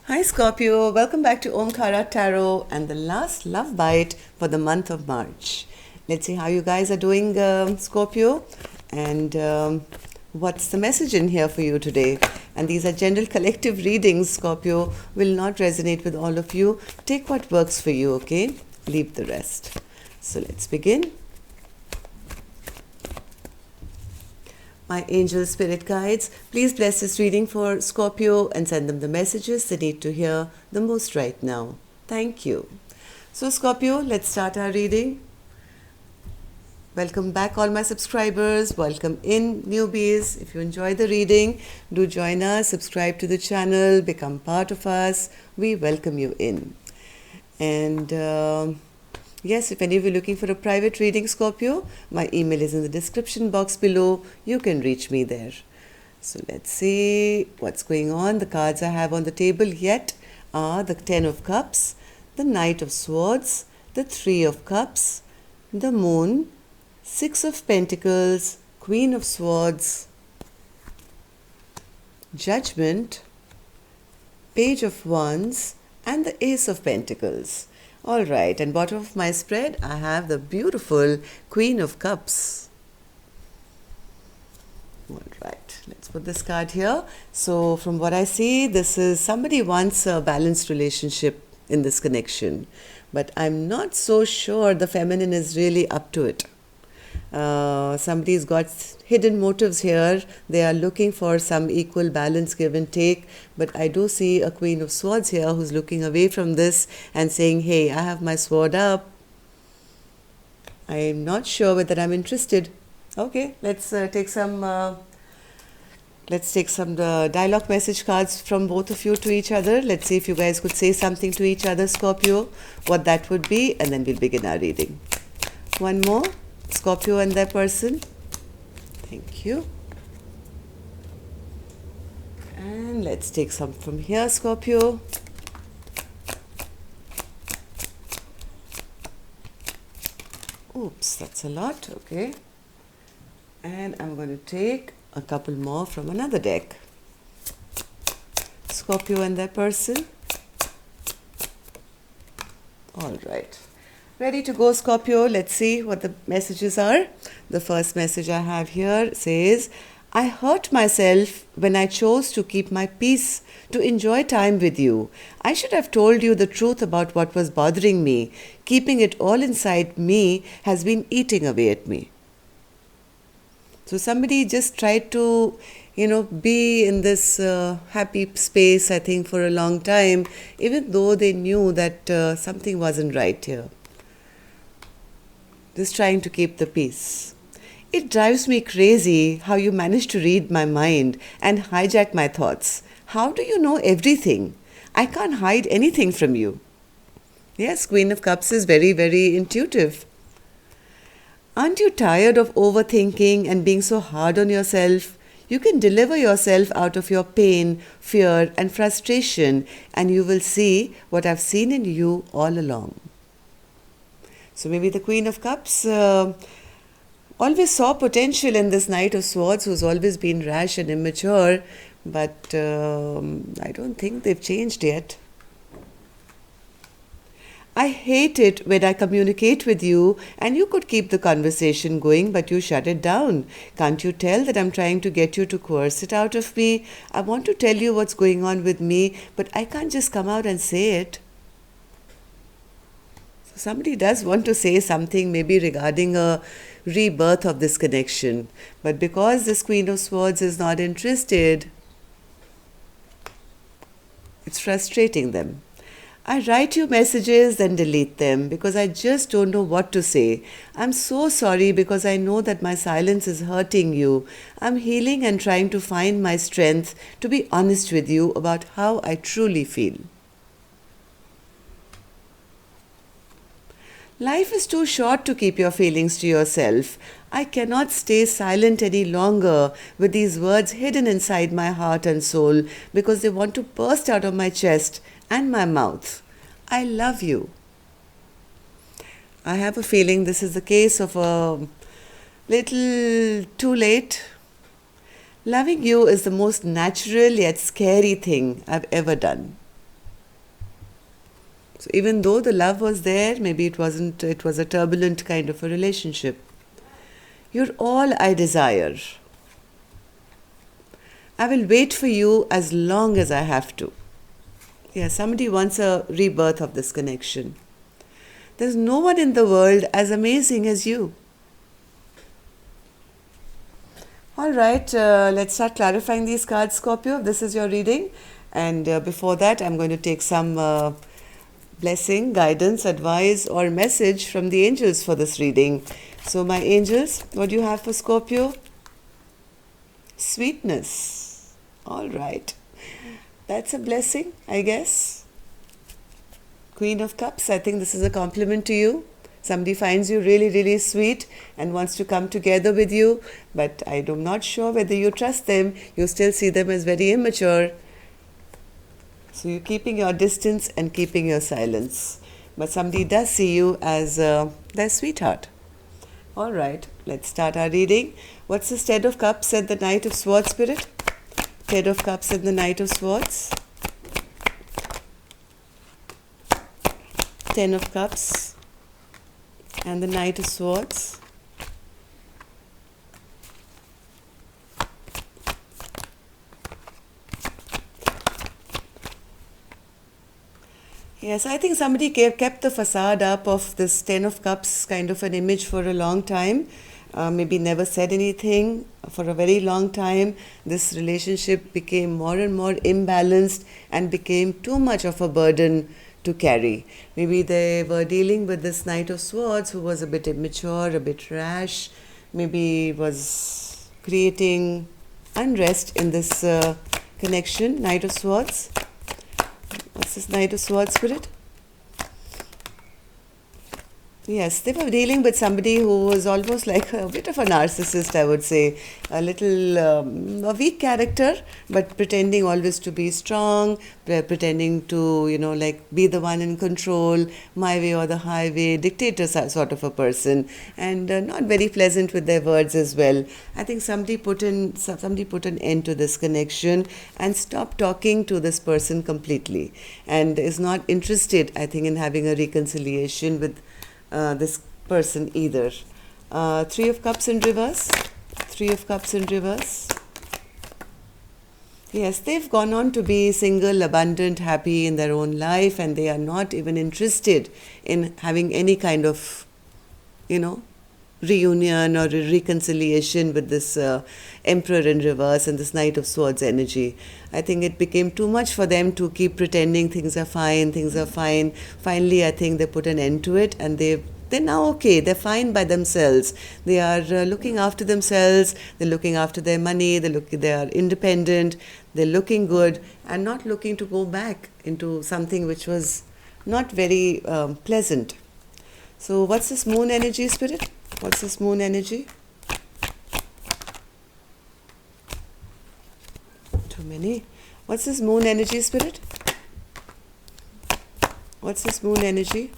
Hi Scorpio, welcome back to Omkara Tarot and the last love bite for the month of March. Let's see how you guys are doing, Scorpio, and what's the message in here for you today. And these are general collective readings, Scorpio, will not resonate with all of you. Take what works for you, okay? Leave the rest. So let's begin. My angel spirit guides, please bless this reading for Scorpio and send them the messages they need to hear the most right now. Thank you. So Scorpio, let's start our reading. Welcome back all my subscribers. Welcome in newbies. If you enjoy the reading, do join us, subscribe to the channel, become part of us. We welcome you in. And yes, if any of you are looking for a private reading, Scorpio, my email is in the description box below. You can reach me there. So let's see what's going on. The cards I have on the table yet are the Ten of Cups, the Knight of Swords, the Three of Cups, the Moon, Six of Pentacles, Queen of Swords, Judgment, Page of Wands, and the Ace of Pentacles. All right, and bottom of my spread, I have the beautiful Queen of Cups. All right, let's put this card here. So from what I see, this is somebody wants a balanced relationship in this connection, but I'm not so sure the feminine is really up to it. Somebody's got hidden motives here. They are looking for some equal balance, give and take. But I do see a Queen of Swords here who's looking away from this and saying, hey, I have my sword up. I'm not sure whether I'm interested. Okay, let's take some dialogue message cards from both of you to each other. Let's see if you guys could say something to each other, Scorpio, what that would be, and then we'll begin our reading. One more. Scorpio and their person. Thank you. And let's take some from here, Scorpio. Oops, that's a lot. Okay. And I'm going to take a couple more from another deck. Scorpio and their person. All right. Ready to go, Scorpio. Let's see what the messages are. The first message I have here says, I hurt myself when I chose to keep my peace to enjoy time with you. I should have told you the truth about what was bothering me. Keeping it all inside me has been eating away at me. So somebody just tried to, be in this happy space, I think, for a long time, even though they knew that something wasn't right here. Just trying to keep the peace. It drives me crazy how you manage to read my mind and hijack my thoughts. How do you know everything? I can't hide anything from you. Yes, Queen of Cups is very, very intuitive. Aren't you tired of overthinking and being so hard on yourself? You can deliver yourself out of your pain, fear, and frustration, and you will see what I've seen in you all along. So maybe the Queen of Cups always saw potential in this Knight of Swords who's always been rash and immature, but I don't think they've changed yet. I hate it when I communicate with you and you could keep the conversation going, but you shut it down. Can't you tell that I'm trying to get you to coerce it out of me? I want to tell you what's going on with me, but I can't just come out and say it. Somebody does want to say something maybe regarding a rebirth of this connection. But because this Queen of Swords is not interested, it's frustrating them. I write you messages then delete them because I just don't know what to say. I'm so sorry because I know that my silence is hurting you. I'm healing and trying to find my strength to be honest with you about how I truly feel. Life is too short to keep your feelings to yourself. I cannot stay silent any longer with these words hidden inside my heart and soul because they want to burst out of my chest and my mouth. I love you. I have a feeling this is the case of a little too late. Loving you is the most natural yet scary thing I've ever done. So even though the love was there, maybe it wasn't, it was a turbulent kind of a relationship. You're all I desire. I will wait for you as long as I have to. Yeah, somebody wants a rebirth of this connection. There's no one in the world as amazing as you. All right, let's start clarifying these cards, Scorpio. This is your reading. And before that, I'm going to take some blessing, guidance, advice, or message from the angels for this reading. So, my angels, what do you have for Scorpio? Sweetness. All right. That's a blessing, I guess. Queen of Cups, I think this is a compliment to you. Somebody finds you really, really sweet and wants to come together with you, but I'm not sure whether you trust them. You still see them as very immature. So you're keeping your distance and keeping your silence. But somebody does see you as their sweetheart. All right, let's start our reading. What's this Ten of Cups and the Knight of Swords, Spirit? Ten of Cups and the Knight of Swords. Ten of Cups and the Knight of Swords. Yes, I think somebody kept the facade up of this Ten of Cups kind of an image for a long time. Maybe never said anything for a very long time. This relationship became more and more imbalanced and became too much of a burden to carry. Maybe they were dealing with this Knight of Swords who was a bit immature, a bit rash, maybe was creating unrest in this connection. Knight of Swords. What's this Knight of Swords, Spirit? Yes, they were dealing with somebody who was almost like a bit of a narcissist, I would say. A little a weak character, but pretending always to be strong, pretending to, like be the one in control, my way or the highway, dictator sort of a person, and not very pleasant with their words as well. I think somebody put an end to this connection and stopped talking to this person completely, and is not interested, I think, in having a reconciliation with this person either. Three of Cups in reverse. Three of Cups in reverse. Yes, they've gone on to be single, abundant, happy in their own life, and they are not even interested in having any kind of, reunion or reconciliation with this Emperor in reverse and this Knight of Swords energy. I think it became too much for them to keep pretending things are fine, things are fine. Finally, I think they put an end to it, and they're now okay. They're fine by themselves. They are looking after themselves. They're looking after their money. They are independent. They're looking good and not looking to go back into something which was not very pleasant. So what's this Moon energy, Spirit? What's this Moon energy? Too many. What's this Moon energy, Spirit? What's this Moon energy?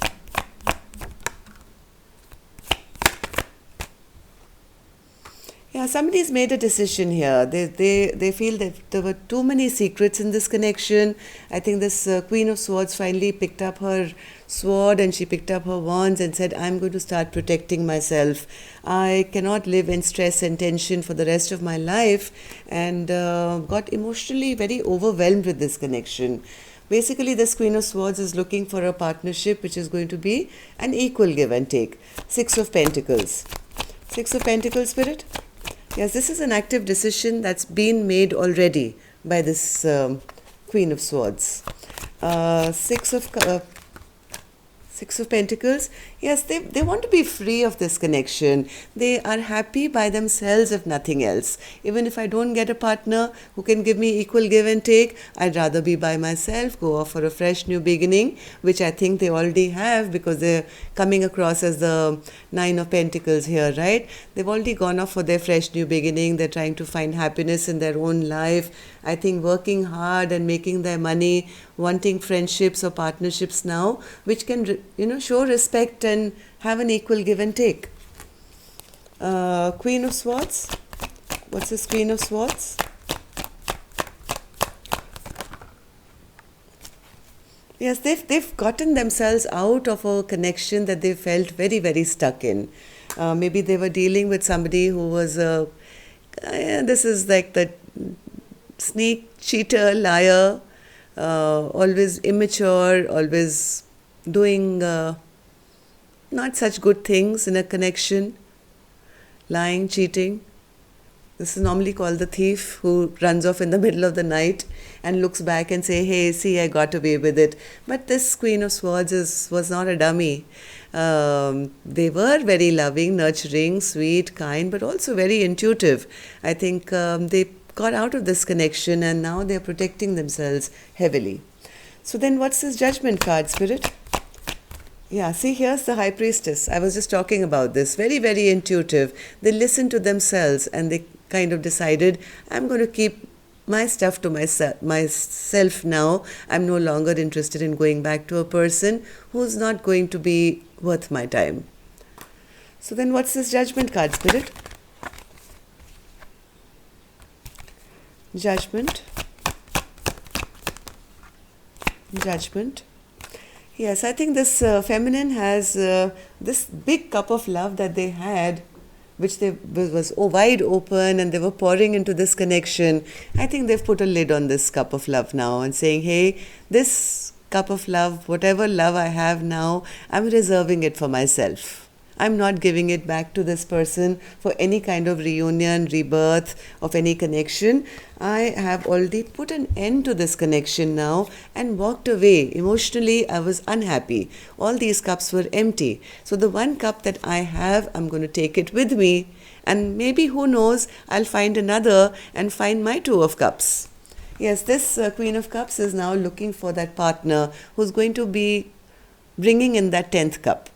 Yeah, somebody's made a decision here. They feel that there were too many secrets in this connection. I think this Queen of Swords finally picked up her sword and she picked up her wands and said, I'm going to start protecting myself. I cannot live in stress and tension for the rest of my life, and got emotionally very overwhelmed with this connection. Basically, this Queen of Swords is looking for a partnership which is going to be an equal give and take. Six of Pentacles. Six of Pentacles, Spirit? Yes, this is an active decision that's been made already by this Queen of Swords. Six of Pentacles. Yes, they want to be free of this connection. They are happy by themselves, if nothing else. Even if I don't get a partner who can give me equal give and take, I'd rather be by myself, go off for a fresh new beginning, which I think they already have because they're coming across as the Nine of Pentacles here, right? They've already gone off for their fresh new beginning. They're trying to find happiness in their own life. I think working hard and making their money, wanting friendships or partnerships now, which can, show respect and have an equal give and take. Queen of Swords. What's this Queen of Swords? Yes, they've gotten themselves out of a connection that they felt very, very stuck in. Maybe they were dealing with somebody who was this is like the sneak, cheater, liar, always immature, always doing not such good things in a connection, lying, cheating. This is normally called the thief who runs off in the middle of the night and looks back and say, "Hey, see, I got away with it." But this Queen of Swords was not a dummy. They were very loving, nurturing, sweet, kind, but also very intuitive. I think they got out of this connection and now they're protecting themselves heavily. So then what's this Judgment card, Spirit? Yeah, see, here's the High Priestess. I was just talking about this. Very, very intuitive. They listen to themselves and they kind of decided, I'm going to keep my stuff to myself now. I'm no longer interested in going back to a person who's not going to be worth my time. So then what's this Judgment card, Spirit? Judgment. Judgment. Yes, I think this feminine has this big cup of love that they had, which they was wide open and they were pouring into this connection. I think they've put a lid on this cup of love now and saying, hey, this cup of love, whatever love I have now, I'm reserving it for myself. I'm not giving it back to this person for any kind of reunion, rebirth of any connection. I have already put an end to this connection now and walked away. Emotionally, I was unhappy. All these cups were empty. So the one cup that I have, I'm going to take it with me. And maybe, who knows, I'll find another and find my Two of Cups. Yes, this Queen of Cups is now looking for that partner who's going to be bringing in that 10th cup.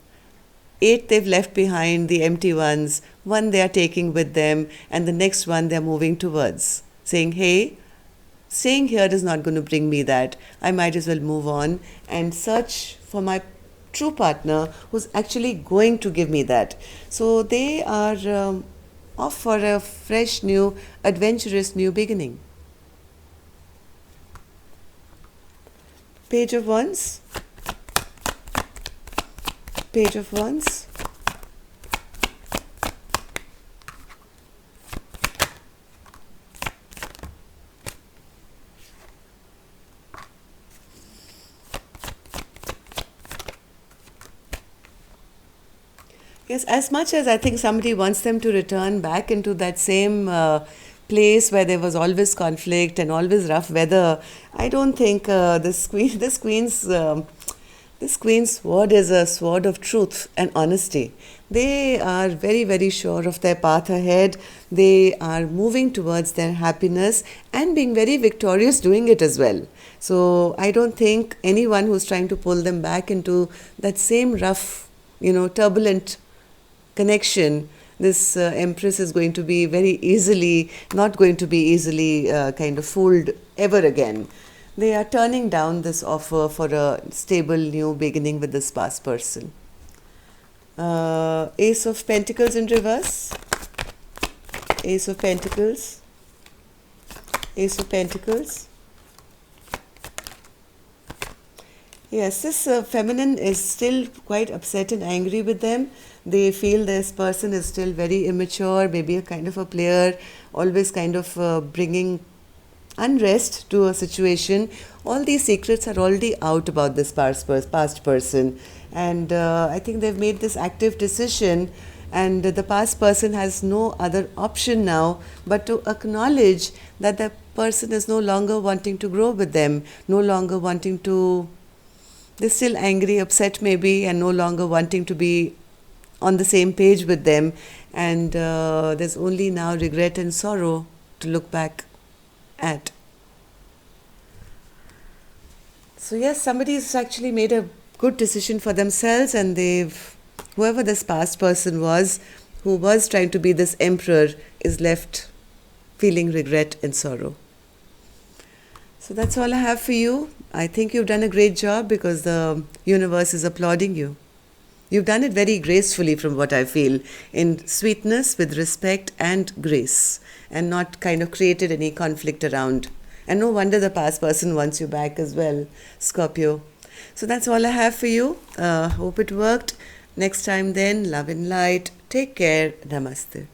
8 they've left behind, the empty ones. 1 they are taking with them, and the next one they're moving towards, saying, hey, staying here is not going to bring me that. I might as well move on and search for my true partner who's actually going to give me that. So they are off for a fresh, new, adventurous new beginning. Page of Wands. Page of Wands. Yes, as much as I think somebody wants them to return back into that same place where there was always conflict and always rough weather, I don't think this Queen's sword is a sword of truth and honesty. They are very, very sure of their path ahead. They are moving towards their happiness and being very victorious doing it as well. So I don't think anyone who's trying to pull them back into that same rough, turbulent connection, this Empress is going to be not going to be easily kind of fooled ever again. They are turning down this offer for a stable new beginning with this past person. Ace of Pentacles in reverse. Ace of Pentacles. Ace of Pentacles. Yes, this feminine is still quite upset and angry with them. They feel this person is still very immature, maybe a kind of a player, always kind of bringing unrest to a situation. All these secrets are already out about this past person, and I think they've made this active decision, and the past person has no other option now but to acknowledge that the person is no longer wanting to grow with them, no longer wanting to, they're still angry, upset maybe, and no longer wanting to be on the same page with them, and there's only now regret and sorrow to look back at. So yes, somebody's actually made a good decision for themselves, and whoever this past person was, who was trying to be this emperor, is left feeling regret and sorrow. So that's all I have for you. I think you've done a great job because the universe is applauding you. You've done it very gracefully from what I feel, in sweetness, with respect and grace, and not kind of created any conflict around. And no wonder the past person wants you back as well, Scorpio. So that's all I have for you. Hope it worked. Next time then, love and light. Take care. Namaste.